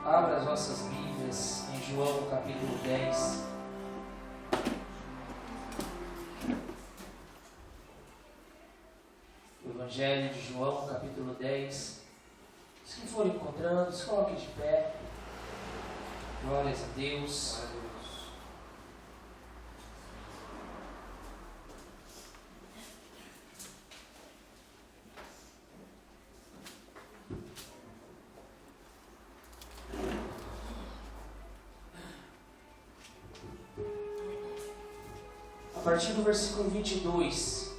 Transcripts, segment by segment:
Abra as vossas Bíblias em João capítulo 10. O Evangelho de João capítulo 10. Os que forem encontrando, se coloquem de pé. Glórias a Deus. A partir do versículo 22,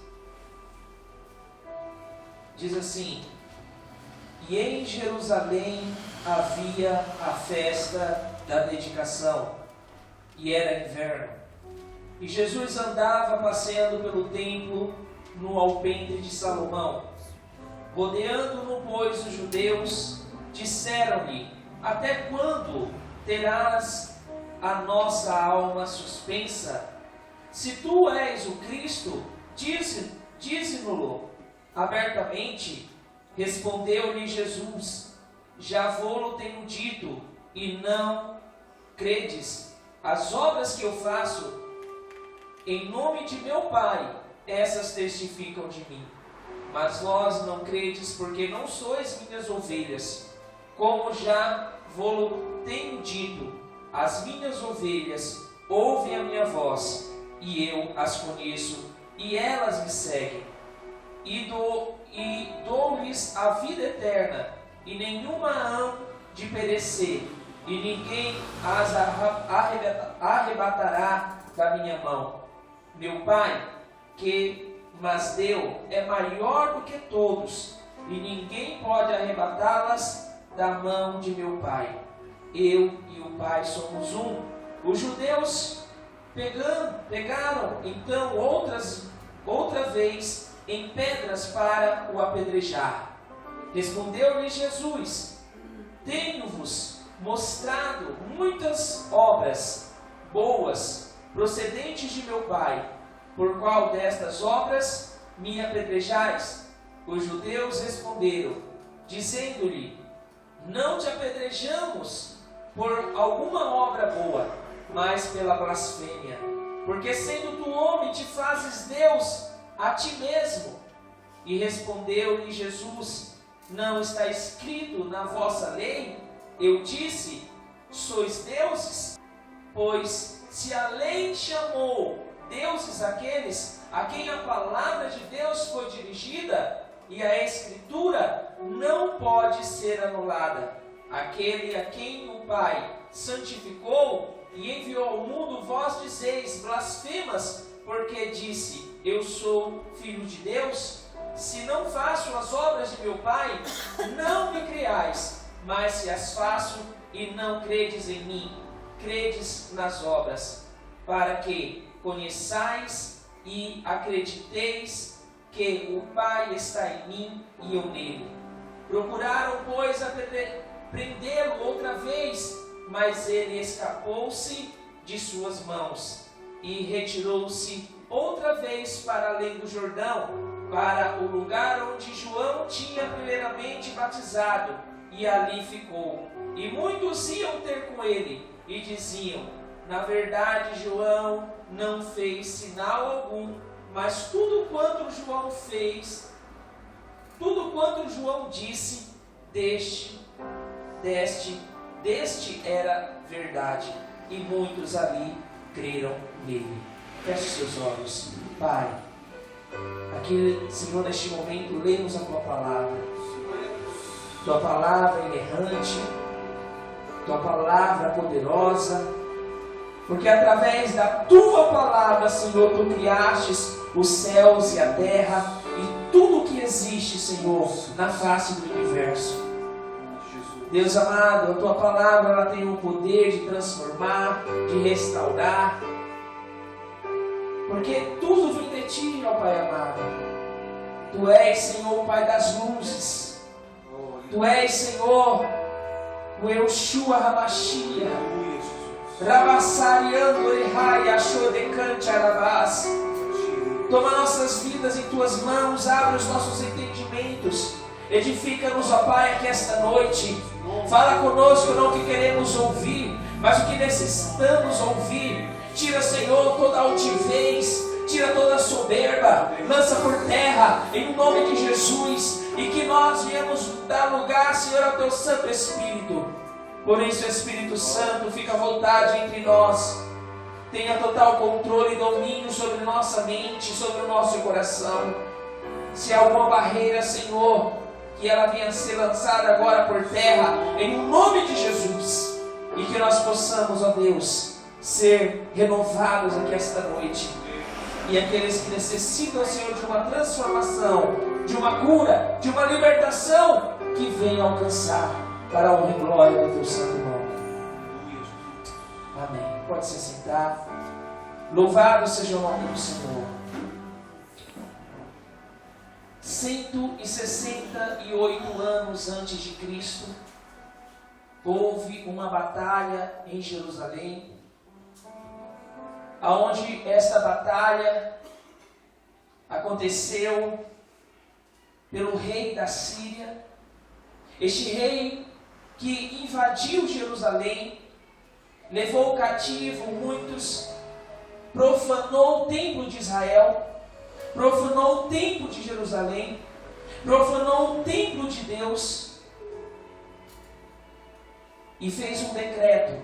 diz assim: E em Jerusalém havia a festa da dedicação, e era inverno. E Jesus andava passeando pelo templo no alpendre de Salomão. Rodeando-no, pois, os judeus disseram-lhe: Até quando terás a nossa alma suspensa? Se tu és o Cristo, dize-no-lo abertamente. Respondeu-lhe Jesus: Já vou-lo tenho dito, e não credes. As obras que eu faço em nome de meu Pai, essas testificam de mim. Mas vós não credes, porque não sois minhas ovelhas. Como já vou-lo tenho dito, as minhas ovelhas ouvem a minha voz, e eu as conheço, e elas me seguem. E dou-lhes a vida eterna, e nenhuma hão de perecer, e ninguém as arrebatará da minha mão. Meu Pai, que mas deu, é maior do que todos, e ninguém pode arrebatá-las da mão de meu Pai. Eu e o Pai somos um. Os judeus pegaram então outra vez em pedras para o apedrejar. Respondeu-lhe Jesus: Tenho-vos mostrado muitas obras boas procedentes de meu Pai. Por qual destas obras me apedrejais? Os judeus responderam, dizendo-lhe: Não te apedrejamos por alguma obra boa, mas pela blasfêmia. Porque sendo tu homem, te fazes Deus a ti mesmo. E respondeu-lhe Jesus: Não está escrito na vossa lei? Eu disse: Sois deuses? Pois se a lei chamou deuses aqueles a quem a palavra de Deus foi dirigida, e a Escritura não pode ser anulada. Aquele a quem o Pai santificou e enviou ao mundo, vós dizeis blasfemas, porque disse: Eu sou filho de Deus? Se não faço as obras de meu Pai, não me creais. Mas se as faço e não credes em mim, credes nas obras, para que conheçais e acrediteis que o Pai está em mim e eu nele. Procuraram, pois, prendê-lo outra vez, mas ele escapou-se de suas mãos e retirou-se outra vez para além do Jordão, para o lugar onde João tinha primeiramente batizado, e ali ficou. E muitos iam ter com ele e diziam: Na verdade, João não fez sinal algum, mas tudo quanto João disse, deste era verdade, e muitos ali creram nele. Feche seus olhos. Pai, aqui, Senhor, neste momento, lemos a Tua palavra. Tua palavra inerrante, Tua palavra poderosa, porque através da Tua palavra, Senhor, Tu criastes os céus e a terra e tudo o que existe, Senhor, na face do universo. Deus amado, a Tua palavra ela tem o poder de transformar, de restaurar, porque tudo vem de Ti, ó Pai amado. Tu és, Senhor, o Pai das luzes. Tu és, Senhor, o Yeshua Hamashia. Rabassariando Errai, Ashodecante Arabás. Toma nossas vidas em Tuas mãos, abre os nossos entendimentos. Edifica-nos, ó Pai, aqui esta noite. Fala conosco não o que queremos ouvir, mas o que necessitamos ouvir. Tira, Senhor, toda altivez, tira toda soberba, lança por terra, em nome de Jesus, e que nós viemos dar lugar, Senhor, ao Teu Santo Espírito. Por isso, Espírito Santo, fica à vontade entre nós, tenha total controle e domínio sobre nossa mente, sobre o nosso coração. Se há alguma barreira, Senhor, que ela venha ser lançada agora por terra, em nome de Jesus, e que nós possamos, ó Deus, ser renovados aqui esta noite. E aqueles que necessitam, Senhor, de uma transformação, de uma cura, de uma libertação, que venham alcançar para a honra e glória do Teu santo nome. Amém. Pode se sentar. Louvado seja o nome do Senhor. 168 anos antes de Cristo, houve uma batalha em Jerusalém, aonde esta batalha aconteceu pelo rei da Síria. Este rei que invadiu Jerusalém, levou cativo muitos, profanou o templo de Israel, profanou o templo de Jerusalém, profanou o templo de Deus, e fez um decreto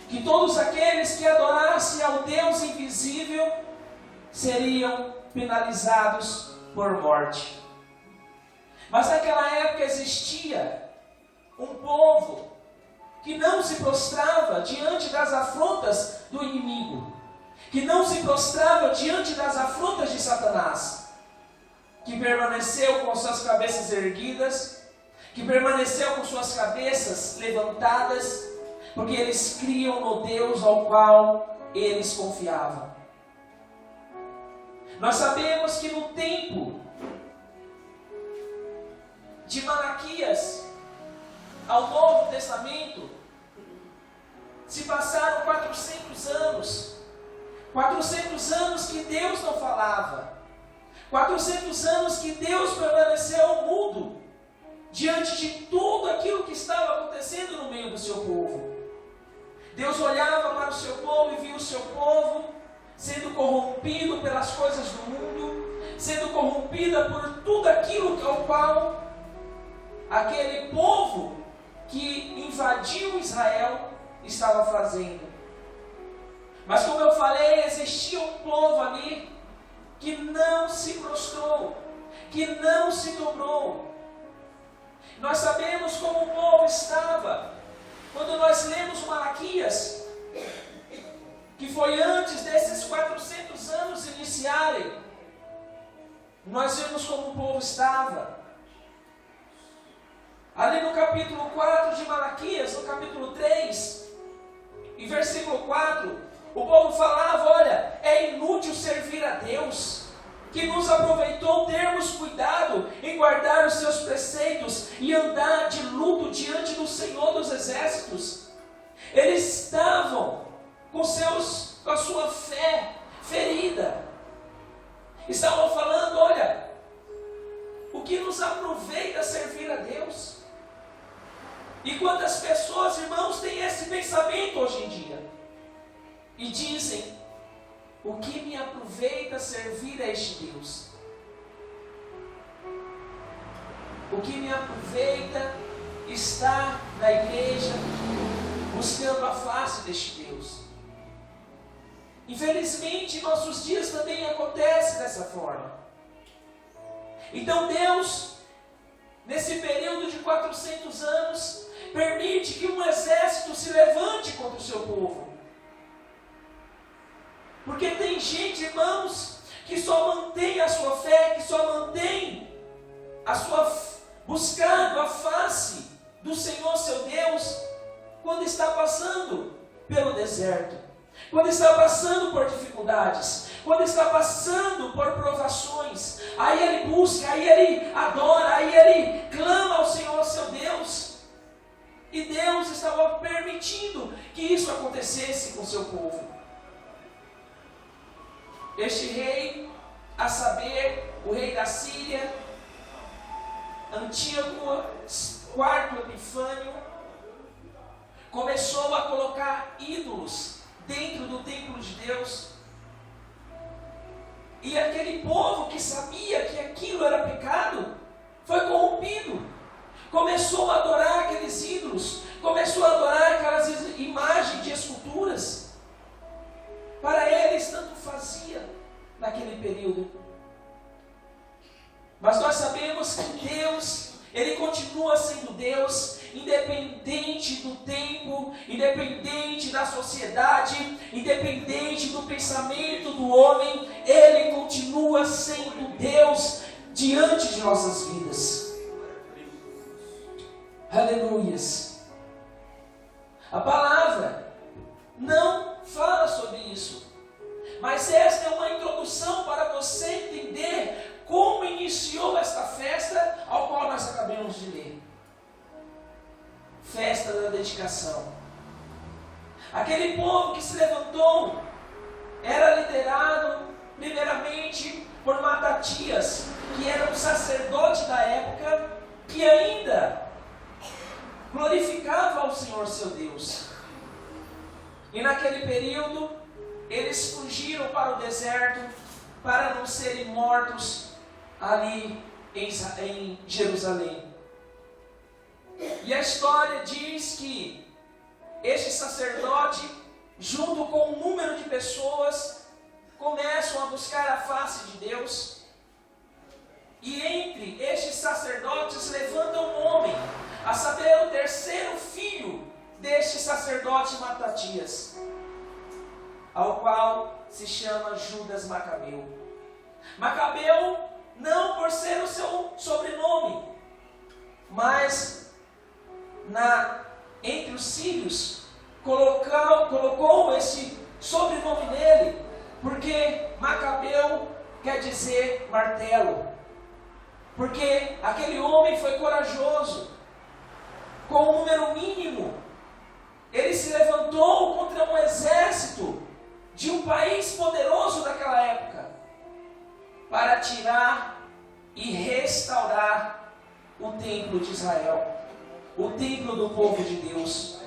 que todos aqueles que adorassem ao Deus invisível seriam penalizados por morte. Mas naquela época existia um povo que não se prostrava diante das afrontas do inimigo, que não se prostrava diante das afrontas de Satanás, que permaneceu com suas cabeças erguidas, que permaneceu com suas cabeças levantadas, porque eles criam no Deus ao qual eles confiavam. Nós sabemos que no tempo de Malaquias ao Novo Testamento se passaram 400 anos. 400 anos que Deus não falava. 400 anos que Deus permaneceu mudo diante de tudo aquilo que estava acontecendo no meio do seu povo. Deus olhava para o seu povo e via o seu povo sendo corrompido pelas coisas do mundo, sendo corrompida por tudo aquilo ao qual aquele povo que invadiu Israel estava fazendo. Mas como eu falei, existia um povo ali que não se prostrou, que não se dobrou. Nós sabemos como o povo estava quando nós lemos Malaquias, que foi antes desses 400 anos iniciarem. Nós vemos como o povo estava. Ali no capítulo 4 de Malaquias, no capítulo 3, em versículo 4, o povo falava: olha, é inútil servir a Deus, que nos aproveitou termos cuidado em guardar os seus preceitos e andar de luto diante do Senhor dos Exércitos. Eles estavam com a sua fé ferida. Estavam falando: olha, o que nos aproveita servir a Deus? E quantas pessoas, irmãos, têm esse pensamento hoje em dia? E dizem: o que me aproveita servir a este Deus? O que me aproveita estar na igreja, buscando a face deste Deus? Infelizmente, em nossos dias também acontece dessa forma. Então Deus, nesse período de 400 anos, permite que um exército se levante contra o seu povo. Porque tem gente, irmãos, que só mantém a sua fé, que só mantém buscando a face do Senhor seu Deus, quando está passando pelo deserto, quando está passando por dificuldades, quando está passando por provações. Aí ele busca, aí ele adora, aí ele clama ao Senhor seu Deus. E Deus estava permitindo que isso acontecesse com o seu povo. Este rei, a saber, o rei da Síria, Antíoco IV Epifânio, começou a colocar ídolos dentro do templo de Deus. E aquele povo que sabia que aquilo era pecado, foi corrompido. Começou a adorar aqueles ídolos, começou a adorar aquelas imagens de esculturas. Para eles tanto fazia naquele período. Mas nós sabemos que Deus, Ele continua sendo Deus, independente do tempo, independente da sociedade, independente do pensamento do homem, Ele continua sendo Deus diante de nossas vidas. Aleluias. A palavra não fala sobre isso, mas esta é uma introdução para você entender como iniciou esta festa ao qual nós acabamos de ler. Festa da dedicação. Aquele povo que se levantou era liderado primeiramente por Matatias, que era um sacerdote da época, que ainda glorificava ao Senhor seu Deus. E naquele período, eles fugiram para o deserto para não serem mortos ali em Jerusalém. E a história diz que este sacerdote, junto com um número de pessoas, começam a buscar a face de Deus. E entre estes sacerdotes levanta um homem, a saber, o terceiro filho deste sacerdote Matatias, ao qual se chama Judas Macabeu. Macabeu não por ser o seu sobrenome, mas entre os sírios colocou esse sobrenome nele, porque Macabeu quer dizer martelo, porque aquele homem foi corajoso. Com um número mínimo, ele se levantou contra um exército de um país poderoso daquela época, para tirar e restaurar o templo de Israel, o templo do povo de Deus.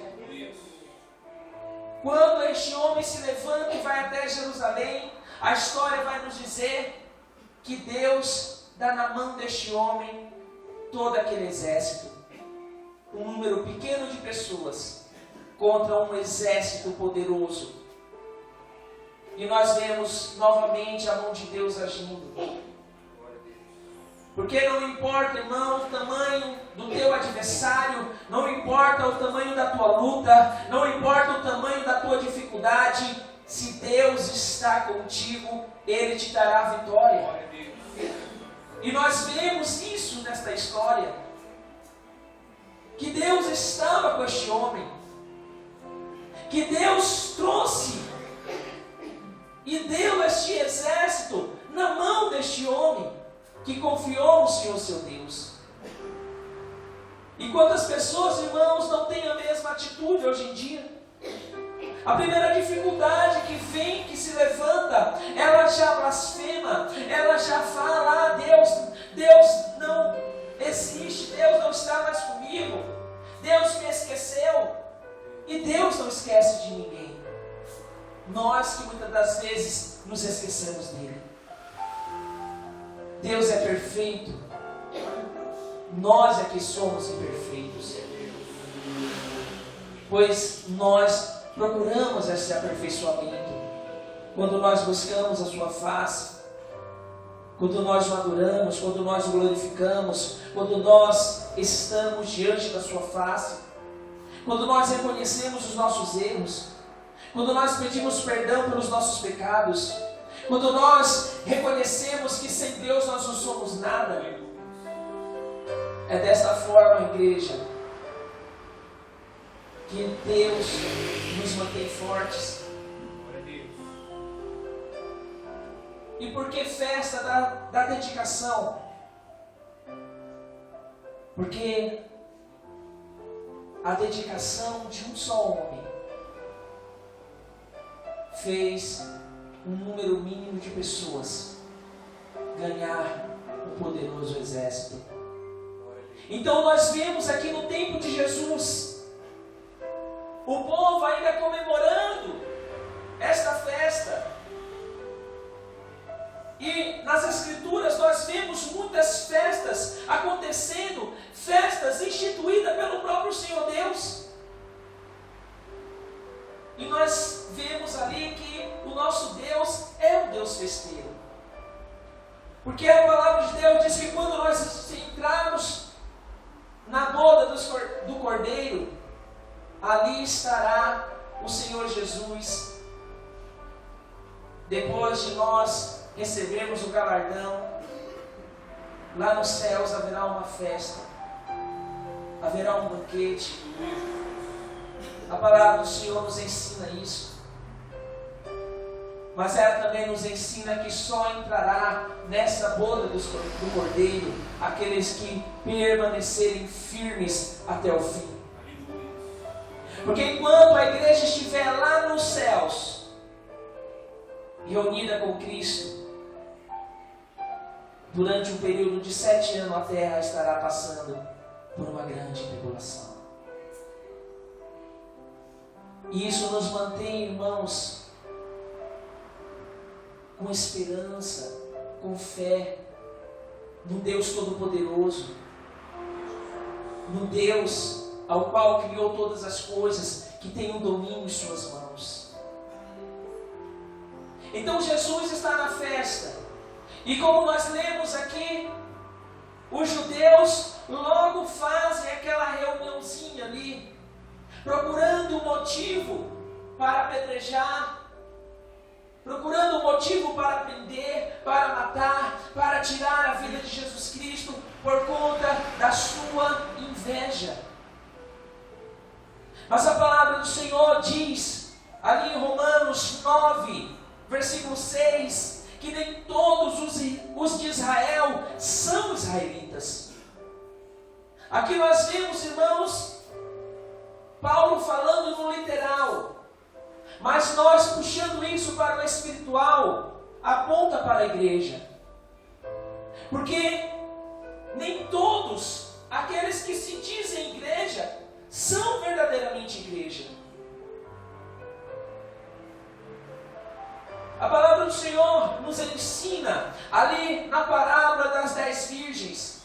Quando este homem se levanta e vai até Jerusalém, a história vai nos dizer que Deus dá na mão deste homem todo aquele exército. Um número pequeno de pessoas contra um exército poderoso. E nós vemos novamente a mão de Deus agindo. Porque não importa, irmão, o tamanho do teu adversário, não importa o tamanho da tua luta, não importa o tamanho da tua dificuldade, se Deus está contigo, Ele te dará a vitória. E nós vemos isso nesta história, que Deus estava com este homem, que Deus trouxe e deu este exército na mão deste homem, que confiou no Senhor seu Deus. E quantas pessoas, irmãos, não têm a mesma atitude hoje em dia? A primeira dificuldade que vem, que se levanta, ela já blasfema, ela já fala: Deus não existe, Deus não está mais comigo, Deus me esqueceu. E Deus não esquece de ninguém. Nós que muitas das vezes nos esquecemos dele. Deus é perfeito, nós é que somos imperfeitos, pois nós procuramos esse aperfeiçoamento quando nós buscamos a sua face, quando nós o adoramos, quando nós o glorificamos, quando nós estamos diante da sua face, quando nós reconhecemos os nossos erros, quando nós pedimos perdão pelos nossos pecados, quando nós reconhecemos que sem Deus nós não somos nada. É desta forma, igreja, que Deus nos mantém fortes. E por que festa da dedicação? Porque a dedicação de um só homem fez um número mínimo de pessoas ganhar um poderoso exército. Então nós vemos aqui no tempo de Jesus ainda comemorando esta festa. E nas Escrituras nós vemos muitas festas acontecendo, festas instituídas pelo próprio Senhor Deus. E nós vemos ali que o nosso Deus é um Deus festeiro. Porque a palavra de Deus diz que quando nós entrarmos na boda do Cordeiro, ali estará o Senhor Jesus. Depois de nós recebermos o galardão, lá nos céus haverá uma festa, haverá um banquete. A palavra do Senhor nos ensina isso. Mas ela também nos ensina que só entrará nessa boda do Cordeiro aqueles que permanecerem firmes até o fim. Porque enquanto a igreja estiver lá nos céus, reunida com Cristo, durante um período de 7 anos a terra estará passando por uma grande tribulação. E isso nos mantém, irmãos, com esperança, com fé, no Deus Todo-Poderoso, no Deus ao qual criou todas as coisas, que tem o domínio em suas mãos. Então Jesus está na festa. E como nós lemos aqui, os judeus logo fazem aquela reuniãozinha ali, procurando um motivo para apedrejar, procurando um motivo para prender, para matar, para tirar a vida de Jesus Cristo por conta da sua inveja. Mas a palavra do Senhor diz, ali em Romanos 9, versículo 6, que nem todos os de Israel são israelitas. Aqui nós vemos, irmãos, Paulo falando no literal, mas nós puxando isso para o espiritual, aponta para a igreja. Porque nem todos aqueles que se dizem igreja são verdadeiramente igreja. A palavra do Senhor nos ensina ali na parábola das 10 virgens,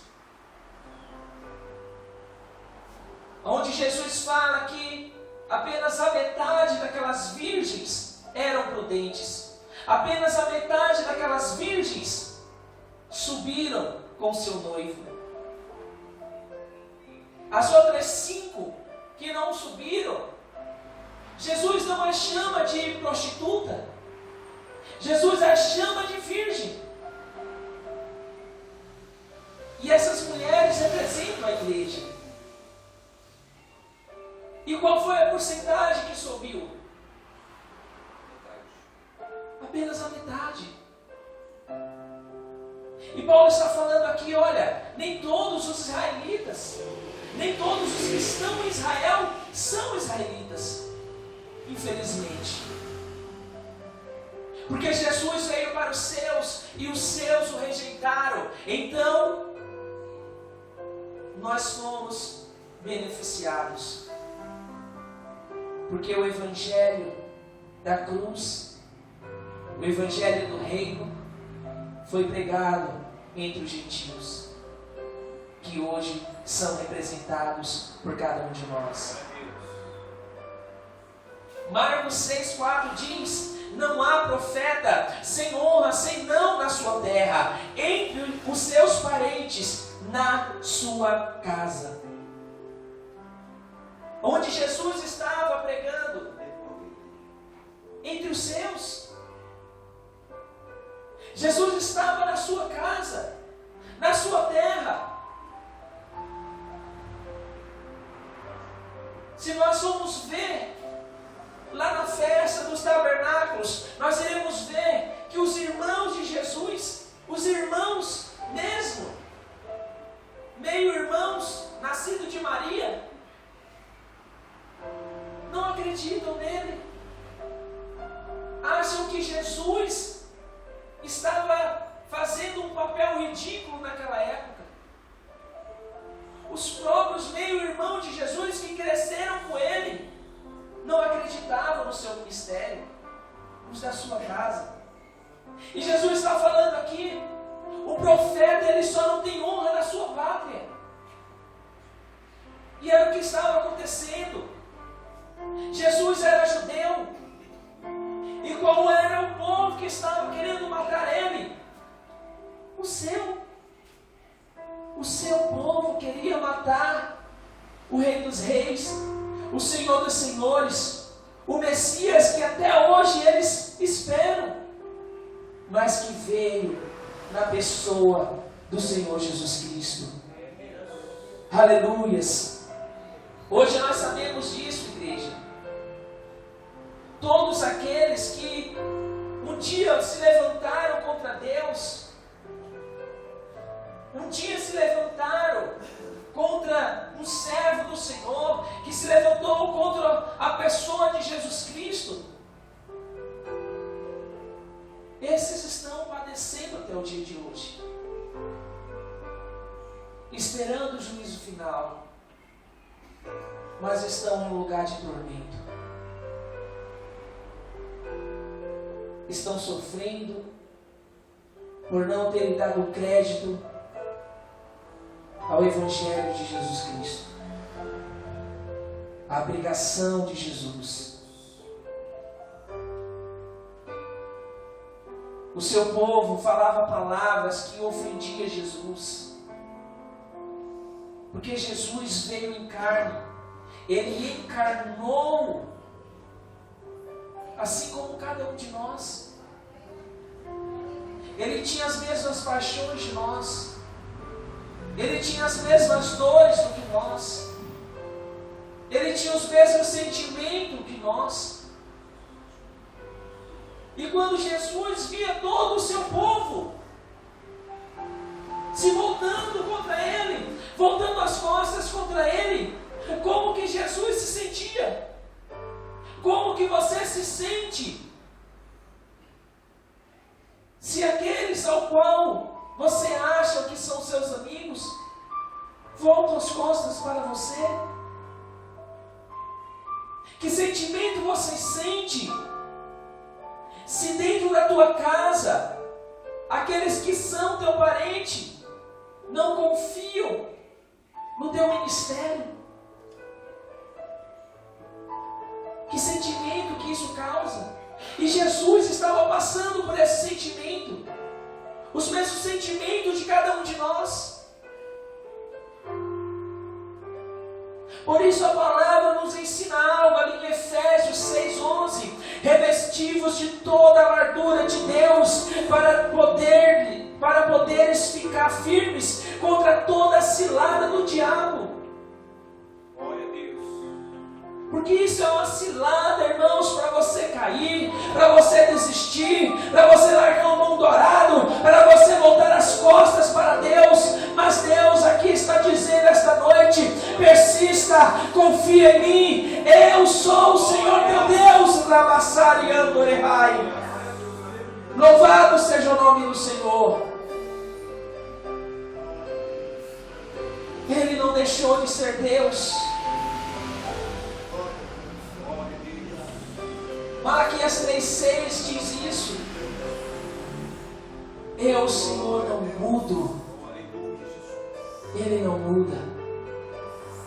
onde Jesus fala que apenas a metade daquelas virgens eram prudentes. Apenas a metade daquelas virgens subiram com seu noivo. As outras 5 que não subiram, Jesus não as chama de prostituta. Jesus as chama de virgem. E essas mulheres representam a igreja. E qual foi a porcentagem que subiu? Apenas a metade. E Paulo está falando aqui, olha, nem todos os israelitas, nem todos os que estão em Israel são israelitas, infelizmente. Porque Jesus veio para os seus e os seus o rejeitaram. Então, nós fomos beneficiados. Porque o Evangelho da cruz, o Evangelho do reino, foi pregado entre os gentios, que hoje são representados por cada um de nós. Marcos 6,4 diz: não há profeta sem honra, sem não na sua terra, entre os seus parentes, na sua casa. Onde Jesus estava pregando? Entre os seus. Jesus estava na sua casa, na sua terra. Se nós formos ver lá na festa dos tabernáculos, nós iremos ver que os irmãos de Jesus, os irmãos mesmo, meio-irmãos, nascidos de Maria, não acreditam nele. Acham que Jesus estava fazendo um papel ridículo naquela época. Os próprios meio-irmãos de Jesus que cresceram com ele não acreditaram. E era o que estava acontecendo. Jesus era judeu. E qual era o povo que estava querendo matar ele? O seu povo queria matar o Rei dos Reis, o Senhor dos Senhores, o Messias que até hoje eles esperam, mas que veio na pessoa do Senhor Jesus Cristo. Aleluias! Hoje nós sabemos disso, igreja. Todos aqueles que um dia se levantaram contra Deus, um dia se levantaram contra um servo do Senhor, que se levantou contra a pessoa de Jesus Cristo, esses estão padecendo até o dia de hoje, esperando o juízo final, mas estão em um lugar de tormento, estão sofrendo por não terem dado crédito ao Evangelho de Jesus Cristo, à pregação de Jesus. O seu povo falava palavras que ofendiam Jesus, porque Jesus veio em carne, Ele encarnou, assim como cada um de nós. Ele tinha as mesmas paixões de nós, Ele tinha as mesmas dores do que nós, Ele tinha os mesmos sentimentos que nós. E quando Jesus via todo o seu povo se voltando contra Ele, voltando as costas contra Ele, como que Jesus se sentia? Como que você se sente? Se aqueles ao qual você acha que são seus amigos voltam as costas para você, que sentimento você sente se dentro da tua casa aqueles que são teu parente não confiam no teu ministério? Que sentimento que isso causa? E Jesus estava passando por esse sentimento, os mesmos sentimentos de cada um de nós. Por isso a palavra nos ensina algo ali em Efésios 6:11, revestivos de toda a armadura de Deus, para poderes ficar firmes contra toda a cilada do diabo. Porque isso é uma cilada, irmãos, para você cair, para você desistir, para você largar o mão dourado, para você voltar as costas para Deus. Mas Deus aqui está dizendo esta noite: persista, confia em mim, eu sou o Senhor teu Deus. Louvado seja o nome do Senhor. Ele não deixou de ser Deus. Malaquias 3:6 diz isso: eu, Senhor, não mudo. Ele não muda,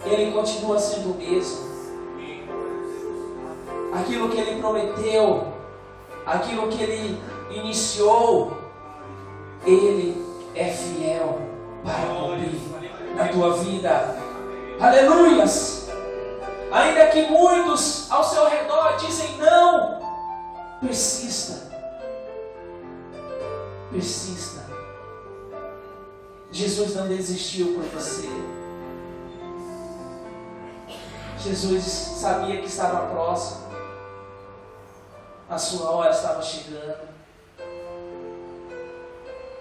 Ele continua sendo o mesmo. Aquilo que Ele prometeu, aquilo que Ele iniciou, Ele é fiel para cumprir na tua vida. Aleluias! Ainda que muitos ao seu redor dizem não, persista. Persista. Jesus não desistiu por você. Jesus sabia que estava próximo. A sua hora estava chegando.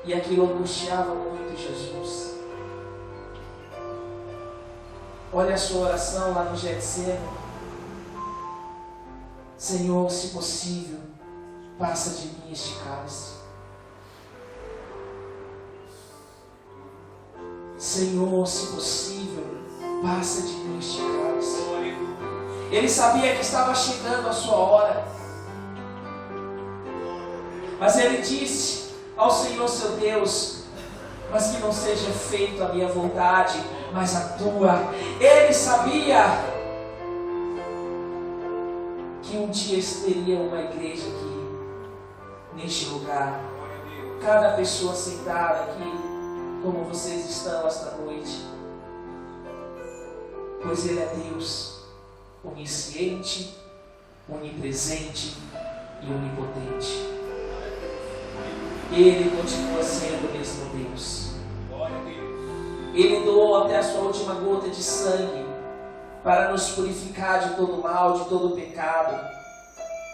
E aquilo angustiava muito Jesus. Olha a sua oração lá no Getsemane. Senhor, se possível, passa de mim este cálice. Senhor, se possível, passa de mim este cálice. Ele sabia que estava chegando a sua hora. Mas ele disse ao Senhor seu Deus: mas que não seja feita a minha vontade, mas atua. Ele sabia que um dia teria uma igreja aqui, neste lugar. Cada pessoa sentada aqui, como vocês estão esta noite, pois Ele é Deus, onisciente, onipresente e onipotente. Ele continua sendo o mesmo Deus. Ele doou até a sua última gota de sangue para nos purificar de todo mal, de todo pecado,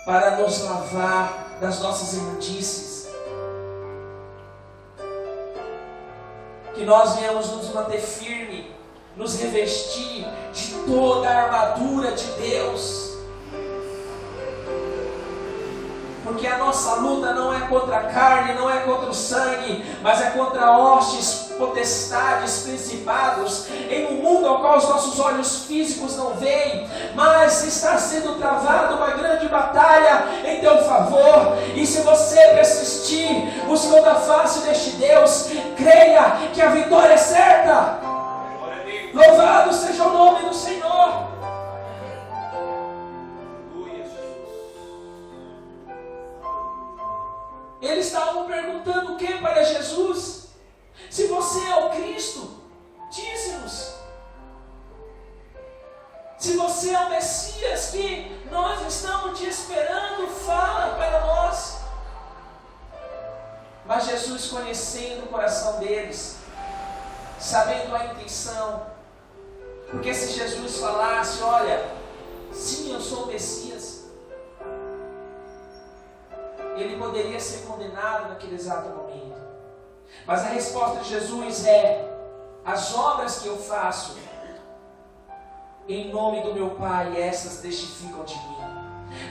para nos lavar das nossas imundícies. Que nós venhamos nos manter firme, nos revestir de toda a armadura de Deus. Porque a nossa luta não é contra a carne, não é contra o sangue, mas é contra hostes, potestades, principados, em um mundo ao qual os nossos olhos físicos não veem, mas está sendo travada uma grande batalha em teu favor. E se você persistir buscando a face deste Deus, creia que a vitória é certa. Louvado seja o nome do Senhor. Eles estavam perguntando o que para Jesus? Se você é o Cristo, dize-nos. Se você é o Messias que nós estamos te esperando, fala para nós. Mas Jesus, conhecendo o coração deles, sabendo a intenção, porque se Jesus falasse, olha, sim, eu sou o Messias, ele poderia ser condenado naquele exato momento. Mas a resposta de Jesus é: as obras que eu faço em nome do meu Pai, essas testificam de mim.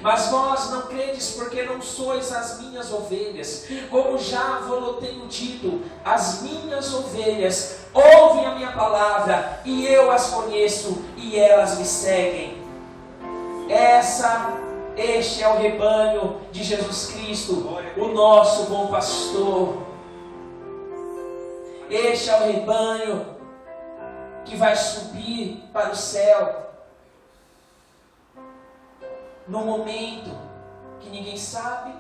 Mas vós não credes porque não sois as minhas ovelhas. Como já vos tenho dito, as minhas ovelhas ouvem a minha palavra, e eu as conheço, e elas me seguem. Este é o rebanho de Jesus Cristo, o nosso bom pastor. Este é o rebanho que vai subir para o céu no momento que ninguém sabe,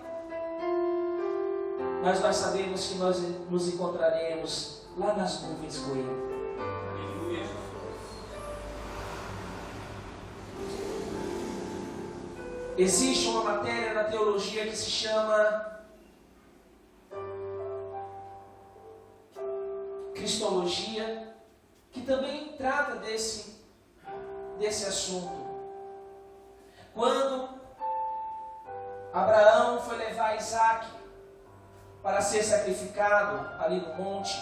mas nós sabemos que nós nos encontraremos lá nas nuvens com Ele. Existe uma matéria na teologia que se chama Cristologia, que também trata desse assunto. Quando Abraão foi levar Isaac para ser sacrificado ali no monte,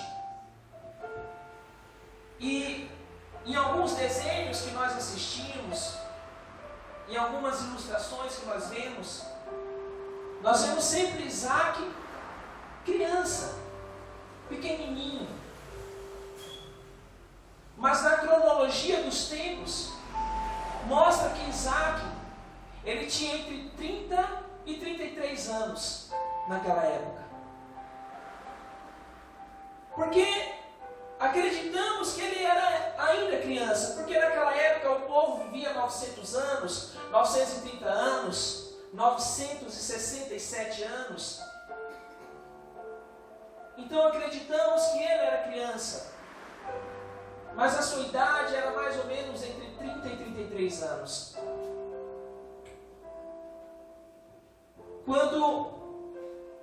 e em alguns desenhos que nós assistimos, em algumas ilustrações que nós vemos sempre Isaac criança, pequenininho. Mas na cronologia dos tempos, mostra que Isaac, ele tinha entre 30 e 33 anos naquela época. Porque acreditamos que ele era ainda criança, porque naquela época o povo vivia 900 anos, 930 anos, 967 anos. Então acreditamos que ele era criança, mas a sua idade era mais ou menos entre 30 e 33 anos. Quando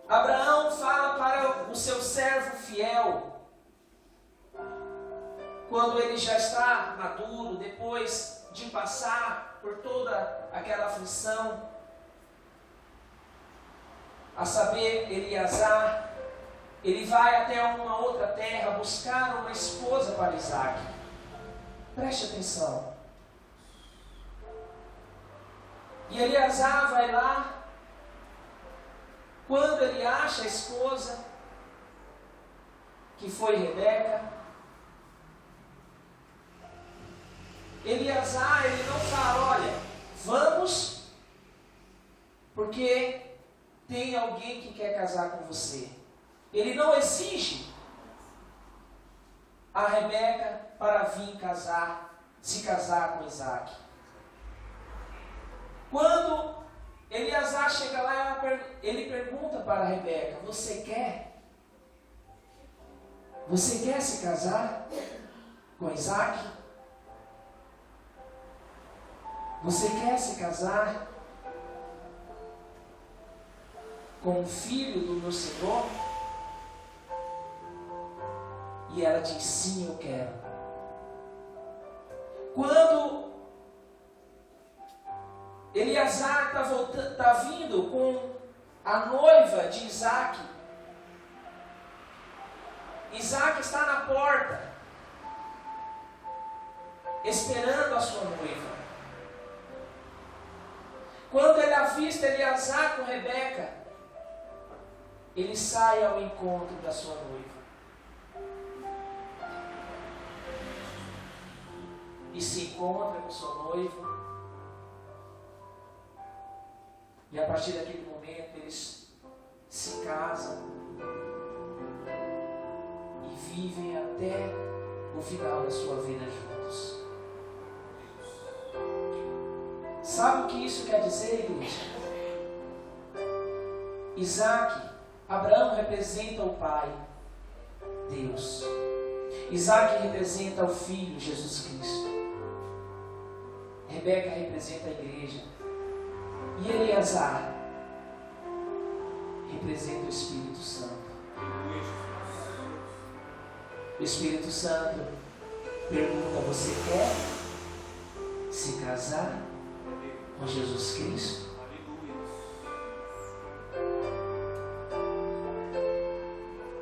Abraão fala para o seu servo fiel, quando ele já está maduro, depois de passar por toda aquela aflição, a saber, Eliezer, ele vai até uma outra terra buscar uma esposa para Isaac. Preste atenção. E Eliezer vai lá. Quando ele acha a esposa, que foi Rebeca, Eliezer, ele não fala, olha, vamos, porque tem alguém que quer casar com você. Ele não exige. a Rebeca para vir se casar com Isaac. Quando Eleazar chega lá, ele pergunta para a Rebeca: você quer? Você quer se casar com Isaac? Você quer se casar com o filho do meu Senhor? E ela diz: sim, eu quero. Quando Eleazar está vindo com a noiva de Isaac, Isaac está na porta, esperando a sua noiva. Quando ele avista Eleazar com Rebeca, ele sai ao encontro da sua noiva. E se encontra com sua noiva. E a partir daquele momento eles se casam e vivem até o final da sua vida juntos. Sabe o que isso quer dizer, igreja? Isaac, Abraão representa o Pai, Deus. Isaac representa o Filho, Jesus Cristo. Rebeca representa a igreja. E Eleazar representa o Espírito Santo. O Espírito Santo pergunta: você quer se casar com Jesus Cristo?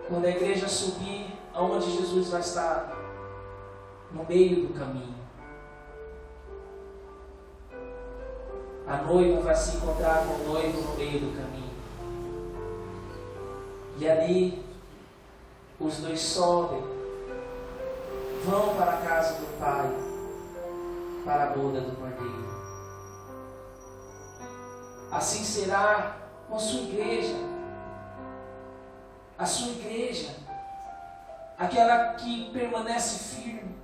Quando a igreja subir aonde Jesus vai estar, no meio do caminho, a noiva vai se encontrar com o noivo no meio do caminho. E ali, os dois sobem, vão para a casa do Pai, para a boda do Cordeiro. Assim será com a sua igreja. A sua igreja, aquela que permanece firme.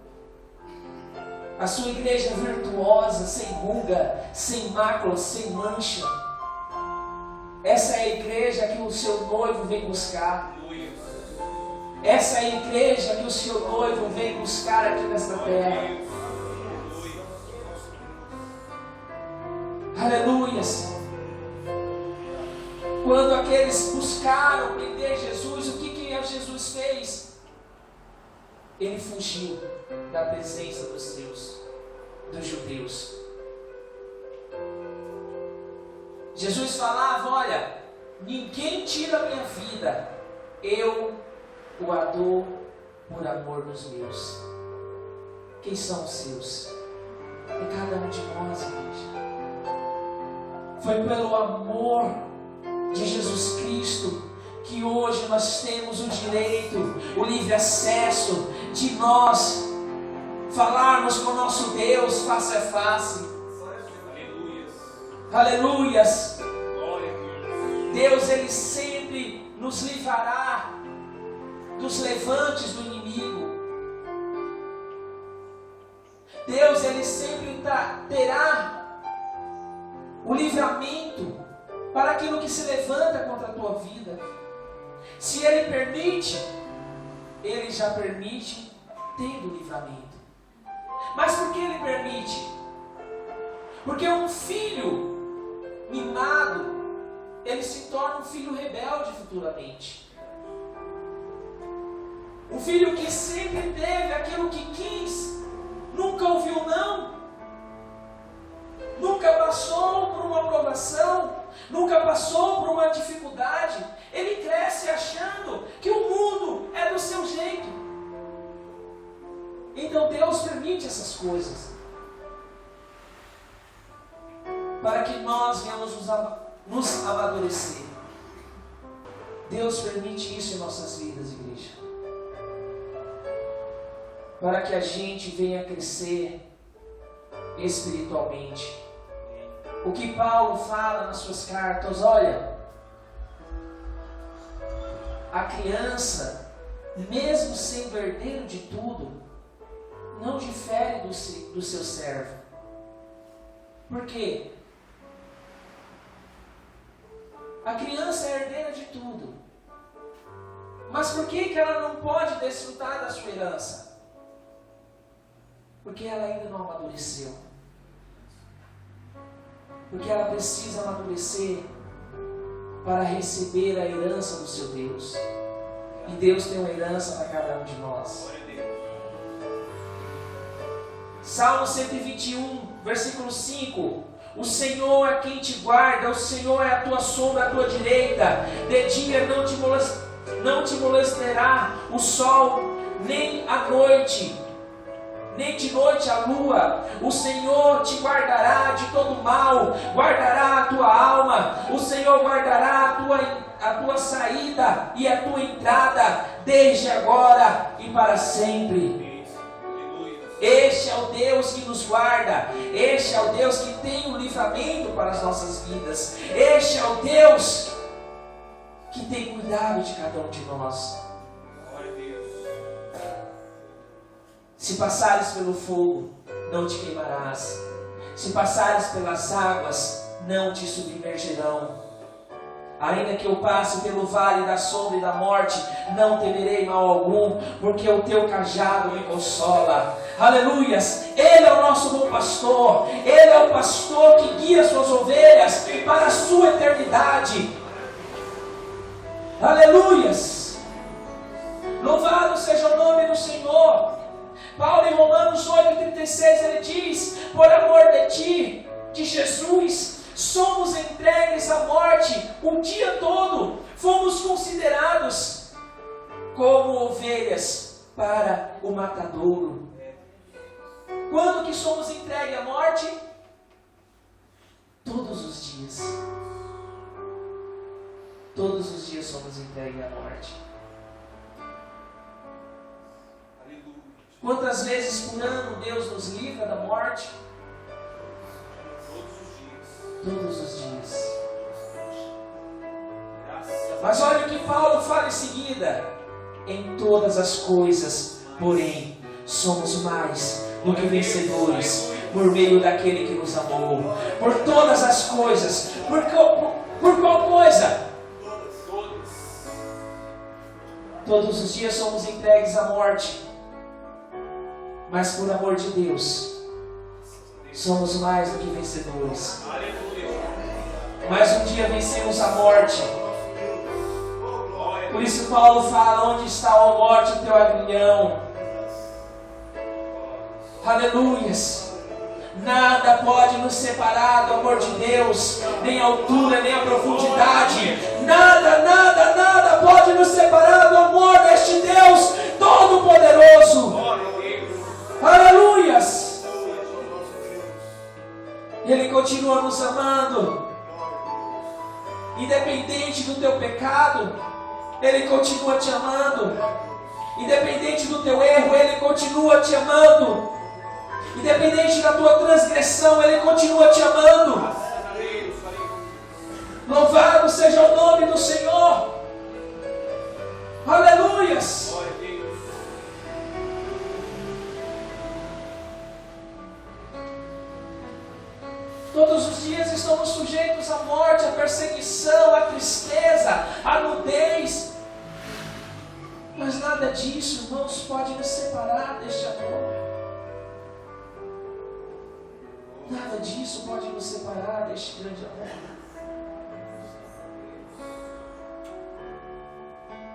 A sua igreja virtuosa, sem ruga, sem mácula, sem mancha. Essa é a igreja que o seu noivo vem buscar. Essa é a igreja que o seu noivo vem buscar aqui nesta terra. Aleluia, Senhor. Quando aqueles buscaram prender Jesus, o que Jesus fez? Ele fugiu da presença dos judeus. Jesus falava: olha, ninguém tira a minha vida, eu o adoro por amor dos meus. Quem são os seus? É cada um de nós, igreja. Foi pelo amor de Jesus Cristo que hoje nós temos o direito, o livre acesso de nós falarmos com o nosso Deus face a face. Aleluias. Deus, Ele sempre nos livrará dos levantes do inimigo. Deus, Ele sempre terá o livramento para aquilo que se levanta contra a tua vida. Se Ele permite, Ele já permite tendo livramento. Mas por que Ele permite? Porque um filho mimado, ele se torna um filho rebelde futuramente. Um filho que sempre teve aquilo que quis, nunca ouviu não, nunca passou por uma provação, nunca passou por uma dificuldade. Ele cresce achando que o mundo é do seu jeito. Então Deus permite essas coisas para que nós venhamos nos amadurecer. Deus permite isso em nossas vidas, igreja, para que a gente venha crescer espiritualmente. O que Paulo fala nas suas cartas: olha, a criança mesmo sendo herdeiro de tudo, não difere do seu servo. Por quê? A criança é herdeira de tudo. Mas por que ela não pode desfrutar da sua herança? Porque ela ainda não amadureceu. Porque ela precisa amadurecer para receber a herança do seu Deus. E Deus tem uma herança para cada um de nós. Salmo 121, versículo 5. O Senhor é quem te guarda, o Senhor é a tua sombra à tua direita. De dia não te molestará o sol, nem a noite, nem de noite a lua. O Senhor te guardará de todo mal, guardará a tua alma. O Senhor guardará a tua saída e a tua entrada, desde agora e para sempre. Este é o Deus que nos guarda. Este é o Deus que tem o livramento para as nossas vidas. Este é o Deus que tem cuidado de cada um de nós. Se passares pelo fogo, não te queimarás. Se passares pelas águas, não te submergirão. Ainda que eu passe pelo vale da sombra e da morte, não temerei mal algum, porque o teu cajado me consola. Aleluias! Ele é o nosso bom pastor. Ele é o pastor que guia as suas ovelhas para a sua eternidade. Aleluias! Louvado seja o nome do Senhor. Paulo em Romanos 8,36 ele diz: por amor de ti, de Jesus, somos entregues à morte o dia todo. Fomos considerados como ovelhas para o matadouro. Quando que somos entregues à morte? Todos os dias. Todos os dias somos entregues à morte. Quantas vezes por ano Deus nos livra da morte? Todos os dias. Mas olha o que Paulo fala em seguida: em todas as coisas, porém, somos mais do que vencedores por meio daquele que nos amou. Por todas as coisas. Por qual coisa? Todos os dias somos entregues à morte. Mas por amor de Deus, somos mais do que vencedores. Mas um dia vencemos a morte. Por isso Paulo fala: onde está, ó morte, o teu aguilhão? Aleluias! Nada pode nos separar do amor de Deus, nem a altura, nem a profundidade. Nada pode nos separar do amor deste Deus Todo-Poderoso. Aleluias! Ele continua nos amando. Independente do teu pecado, Ele continua te amando. Independente do teu erro, Ele continua te amando. Independente da tua transgressão, Ele continua te amando. Louvado seja o nome do Senhor. Aleluias! Todos os dias estamos sujeitos à morte, à perseguição, à tristeza, à nudez. Mas nada disso, irmãos, pode nos separar deste amor. Nada disso pode nos separar deste grande amor.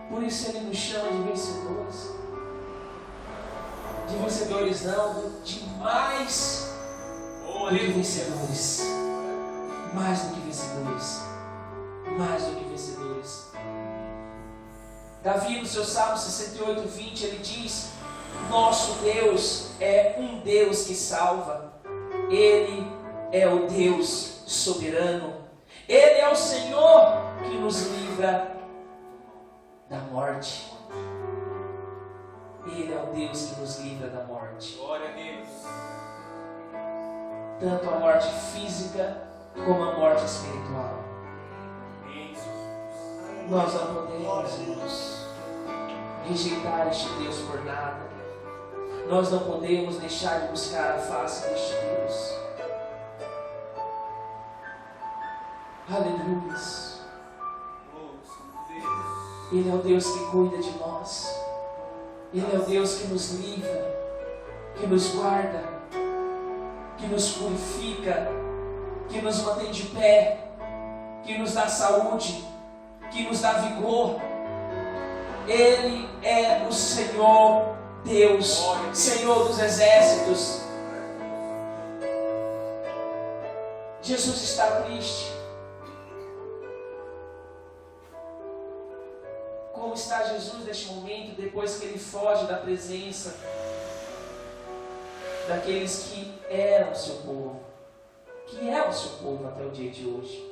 Por isso Ele nos chama de vencedores. De vencedores não, de mais do que vencedores. Mais do que vencedores. Mais do que vencedores. Davi, no seu Salmo 68:20, ele diz: nosso Deus é um Deus que salva. Ele é o Deus soberano. Ele é o Senhor que nos livra da morte. Ele é o Deus que nos livra da morte. Glória a Deus. Tanto a morte física como a morte espiritual. Nós não podemos, irmãos, rejeitar este Deus por nada. Nós não podemos deixar de buscar a face deste Deus. Aleluia. Ele é o Deus que cuida de nós. Ele é o Deus que nos livra, que nos guarda, que nos purifica, que nos mantém de pé, que nos dá saúde, que nos dá vigor. Ele é o Senhor Deus, Senhor dos exércitos. Jesus está triste. Como está Jesus neste momento, depois que ele foge da presença daqueles que eram o seu povo, que é o seu povo até o dia de hoje?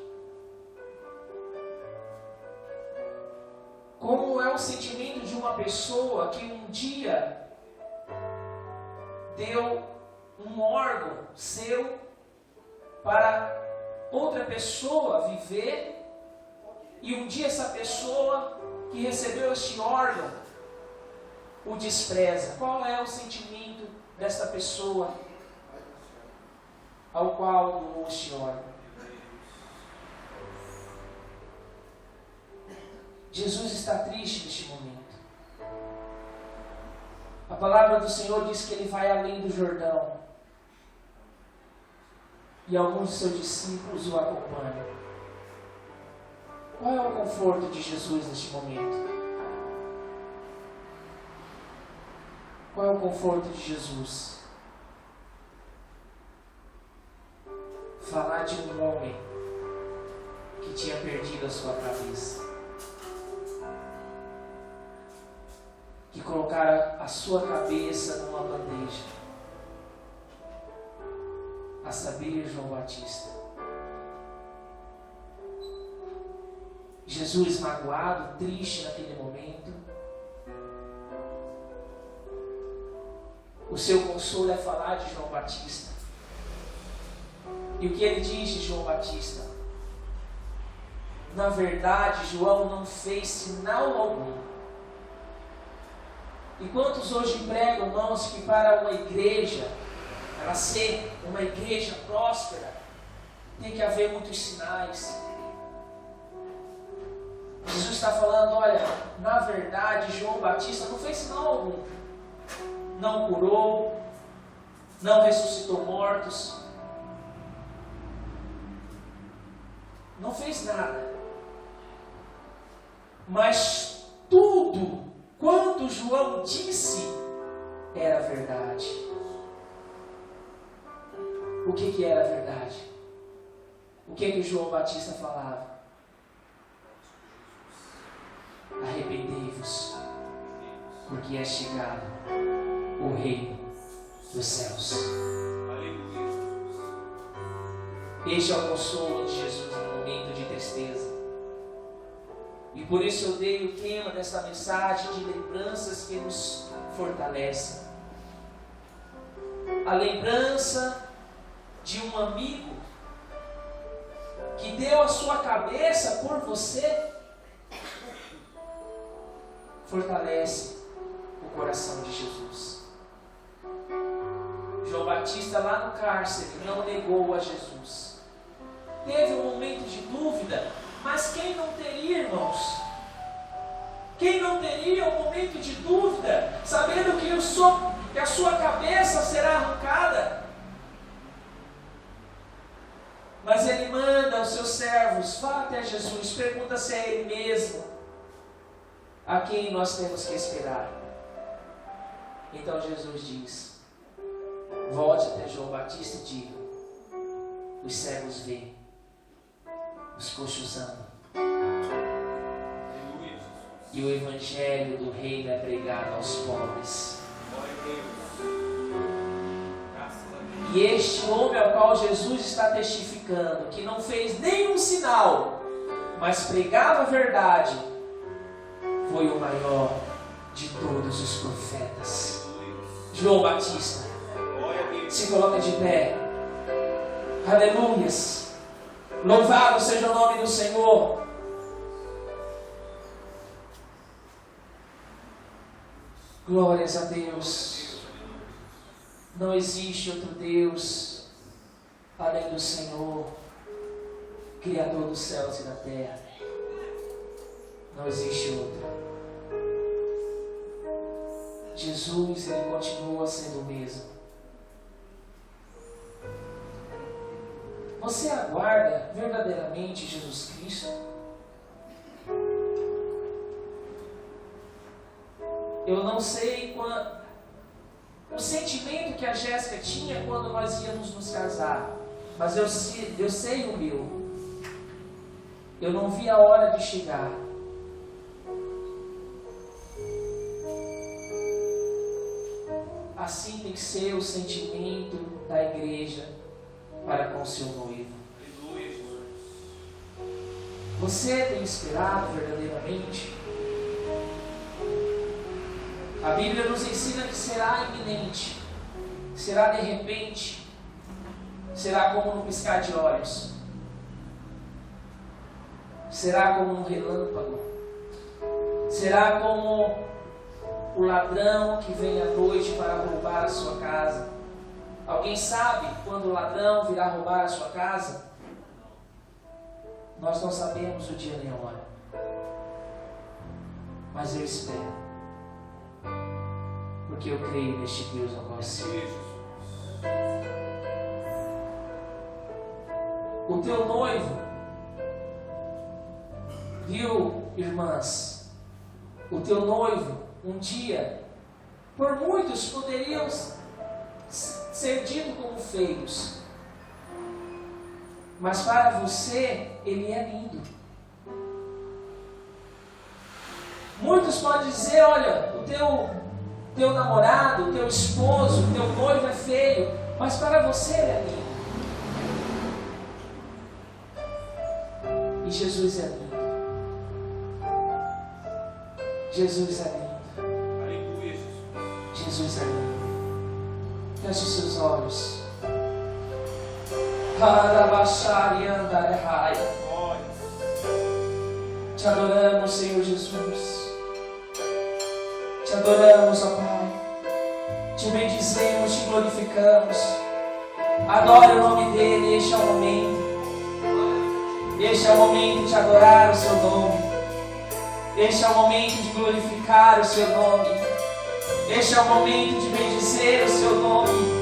Como é o sentimento de uma pessoa que um dia deu um órgão seu para outra pessoa viver, e um dia essa pessoa que recebeu este órgão o despreza? Qual é o sentimento desta pessoa ao qual doou este órgão? Jesus está triste neste momento. A palavra do Senhor diz que ele vai além do Jordão, e alguns de seus discípulos o acompanham. Qual é o conforto de Jesus neste momento? Qual é o conforto de Jesus? Falar de um homem que tinha perdido a sua cabeça, que colocara a sua cabeça numa bandeja, a saber, João Batista. Jesus magoado, triste naquele momento. O seu consolo é falar de João Batista. E o que ele diz de João Batista? Na verdade, João não fez sinal algum. E quantos hoje pregam, irmãos, que para uma igreja, ela ser uma igreja próspera, tem que haver muitos sinais. Jesus está falando, olha, na verdade, João Batista não fez sinal algum. Não curou, não ressuscitou mortos, não fez nada. Mas tudo quanto João disse era verdade. O que era verdade? O que João Batista falava? Arrependei-vos, porque é chegado o reino dos céus. Aleluia. Este é o consolo de Jesus no momento de tristeza. E por isso eu dei o tema desta mensagem de lembranças que nos fortalecem. A lembrança de um amigo que deu a sua cabeça por você fortalece o coração de Jesus. João Batista, lá no cárcere, não negou a Jesus. Teve um momento de dúvida, mas quem não teria, irmãos? Quem não teria um momento de dúvida, sabendo que a sua cabeça será arrancada? Mas ele manda os seus servos, vá até Jesus, pergunta se é ele mesmo a quem nós temos que esperar. Então Jesus diz, volte até João Batista e diga, os cegos veem, os coxos andam, e o evangelho do reino é pregado aos pobres. E este homem ao qual Jesus está testificando, que não fez nenhum sinal, mas pregava a verdade, foi o maior de todos os profetas. João Batista, se coloca de pé. Aleluias. Louvado seja o nome do Senhor. Glórias a Deus. Não existe outro Deus além do Senhor, Criador dos céus e da terra. Não existe outro. Jesus, Ele continua sendo o mesmo. Você aguarda verdadeiramente Jesus Cristo? Eu não sei o sentimento que a Jéssica tinha quando nós íamos nos casar, mas eu sei o meu. Eu não vi a hora de chegar. Assim tem que ser o sentimento da igreja para com o seu noivo. Você tem esperado verdadeiramente? A Bíblia nos ensina que será iminente, será de repente, será como no piscar de olhos, será como um relâmpago, será como o ladrão que vem à noite para roubar a sua casa. Alguém sabe quando o ladrão virá roubar a sua casa? Nós não sabemos o dia nem a hora, mas eu espero, porque eu creio neste Deus ao qual sirvo. O teu noivo, viu, irmãs? O teu noivo, um dia, por muitos poderiam ser dito como feios, mas para você, ele é lindo. Muitos podem dizer, olha, o teu namorado, o teu esposo, o teu noivo é feio, mas para você ele é lindo. E Jesus é lindo. Jesus é lindo. Aleluia, Jesus é lindo. Feche os seus olhos. Te adoramos, Senhor Jesus. Te adoramos, ó Pai. Te bendizemos, te glorificamos. Adore o nome dEle. Este é o momento. Este é o momento de adorar o seu nome. Este é o momento de glorificar o seu nome. Este é o momento de bendizer o seu nome.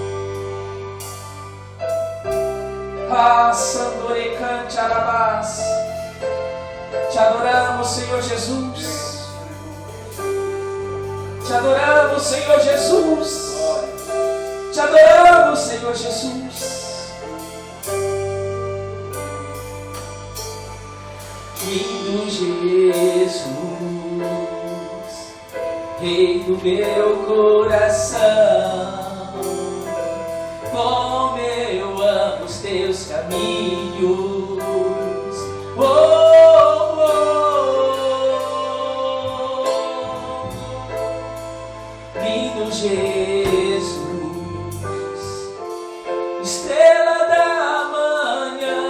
Sandorecante Arabás. Te adoramos, Senhor Jesus. Te adoramos, Senhor Jesus. Te adoramos, Senhor Jesus. Lindo Jesus, Rei do meu coração, como eu amo os teus caminhos. Oh, oh, oh. Lindo Jesus, estrela da manhã,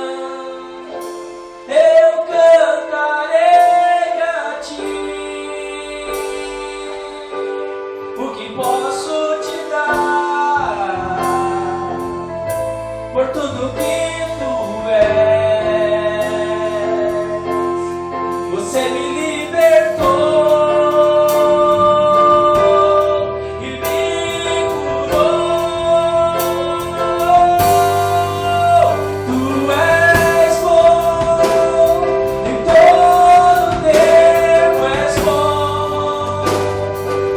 eu cantarei a ti. O que posso te dar por tudo que tu és? Você me libertou e me curou. Tu és bom, em todo tempo és bom.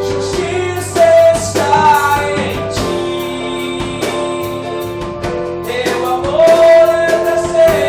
Justiça está em ti. Teu amor é pra sempre.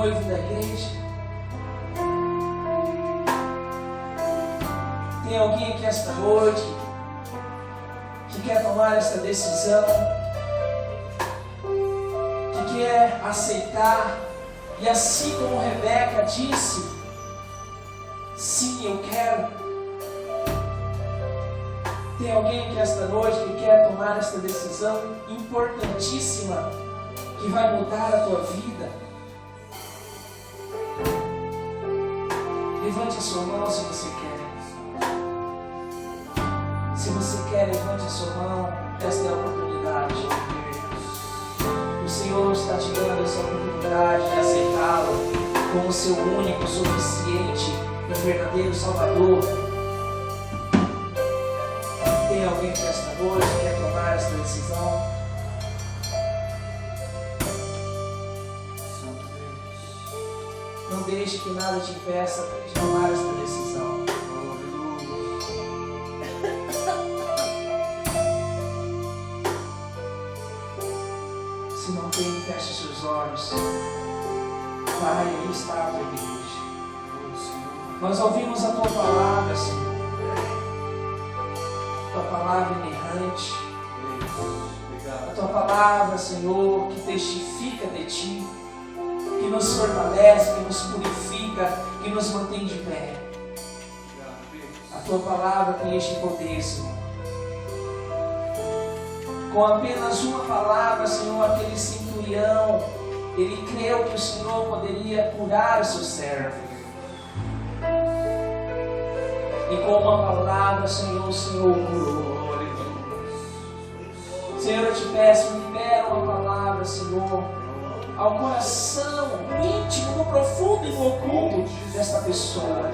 noivo da igreja? Tem alguém aqui esta noite que quer tomar esta decisão, que quer aceitar, e assim como Rebeca disse, sim, eu quero. Tem alguém aqui esta noite que quer tomar esta decisão importantíssima, que vai mudar a tua vida? Levante a sua mão se você quer. Se você quer, levante a sua mão. Esta é a oportunidade. O Senhor está te dando essa oportunidade de aceitá-lo como seu único, suficiente e verdadeiro Salvador. Tem alguém que esta noite quer tomar esta decisão? Não deixe que nada te impeça de tomar esta decisão. Se não tem, feche seus olhos. Pai, aí está a tua igreja. Nós ouvimos a tua palavra, Senhor. Tua palavra inerrante. A tua palavra, Senhor, que testifica de ti, que nos fortalece, que nos purifica, que nos mantém de pé. A tua palavra tem este poder, Senhor. Com apenas uma palavra, Senhor, aquele centurião, ele creu que o Senhor poderia curar o seu servo. E com uma palavra, Senhor, o Senhor curou. Senhor, eu te peço, libera uma palavra, Senhor, ao coração íntimo, no profundo e no oculto desta pessoa,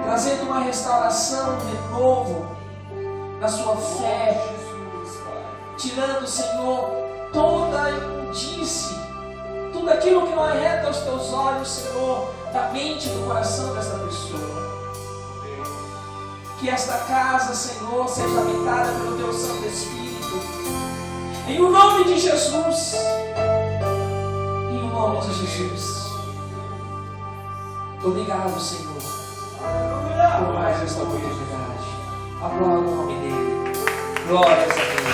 trazendo uma restauração, de novo, na sua fé, tirando, Senhor, toda a imundície, tudo aquilo que não arreta aos teus olhos, Senhor, da mente e do coração desta pessoa. Que esta casa, Senhor, seja habitada pelo teu Santo Espírito, em o nome de Jesus. Em o nome de Jesus. Obrigado, Senhor, por mais esta oportunidade. Aplauda o nome dele. Glórias a Deus.